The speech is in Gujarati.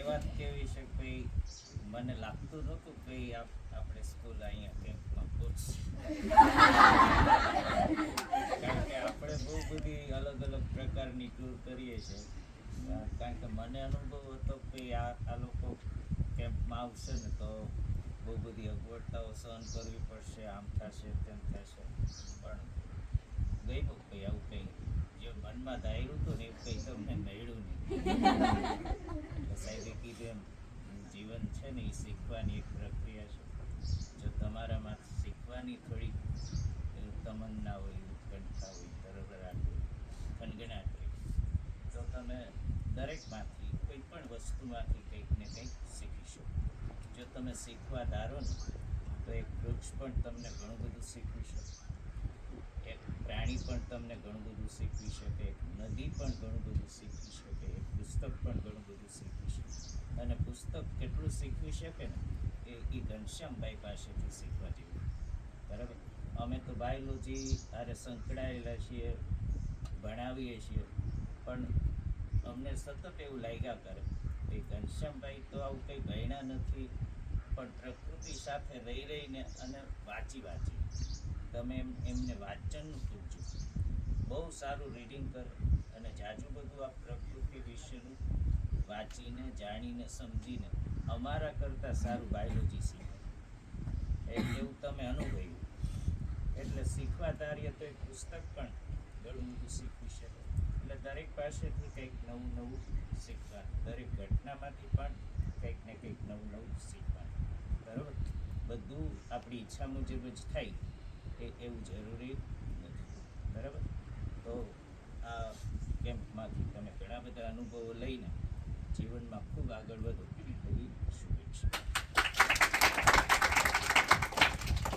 વાત કેવી છે કે મને લાગતું નહોતું કે આપણે સ્કૂલ અહીંયા કેમ્પમાં પહોંચશે. કારણ કે આપણે બહુ બધી અલગ અલગ પ્રકારની ટૂર કરીએ છીએ. કારણ કે મને અનુભવ હતો કે આ લોકો કેમ્પમાં આવશે ને તો બહુ બધી અગવડતાઓ સહન કરવી પડશે, આમ થશે તેમ થશે. પણ ગયું કંઈ આવું કંઈ જે મનમાં ધાર્યું હતું ને એવું કંઈ તમને મળ્યું નહીં. એટલે સાહેબે કીધું એમ જીવન છે ને એ શીખવાની એક પ્રક્રિયા છે. જો તમારામાં શીખવાની થોડીક તમન્ના હોય, ઉત્કંઠા હોય, તરબરાટ હોય, ખનગનાટ હોય, તો તમે દરેકમાંથી કોઈ પણ વસ્તુમાંથી કંઈક ને કંઈક શીખી શકો. જો તમે શીખવા ધારો ને તો એક વૃક્ષ પણ તમને ઘણું બધું શીખવી શકે, એક પ્રાણી પણ તમને ઘણું બધું શીખવી શકે, એક નદી પણ ઘણું બધું શીખવી શકે, એક પુસ્તક પણ ઘણું બધું શીખવી શકે. અને પુસ્તક કેટલું શીખવી શકે ને એ ઘનશ્યામભાઈ પાસેથી શીખવા જેવું. બરાબર, અમે તો બાયોલોજી હારે સંકળાયેલા છીએ, ભણાવીએ છીએ, પણ અમને સતત એવું લાગ્યા કરે કે ઘનશ્યામભાઈ તો આવું કંઈ ભણ્યા નથી, પણ પ્રકૃતિ સાથે રહી રહીને અને વાંચી તમે એમને વાંચનનું પૂછજો, બહુ સારું રીડિંગ કરે અને જાજુ બધું આ પ્રકૃતિ વિશેનું વાંચીને જાણીને સમજીને અમારા કરતાં સારું બાયોલોજી શીખે એવું તમે અનુભવ્યું. એટલે શીખવા ધારીએ તો એક પુસ્તક પણ ઘણું બધું શીખવી શકે. એટલે દરેક પાસેથી કંઈક નવું નવું શીખવાનું, દરેક ઘટનામાંથી પણ કંઈક ને કંઈક નવું નવું શીખવાનું. બરાબર, બધું આપણી ઈચ્છા મુજબ જ થાય એવું જરૂરી નથી. બરાબર, તો આ કેમ્પમાંથી તમે ઘણા બધા અનુભવો લઈને જીવનમાં ખૂબ આગળ વધો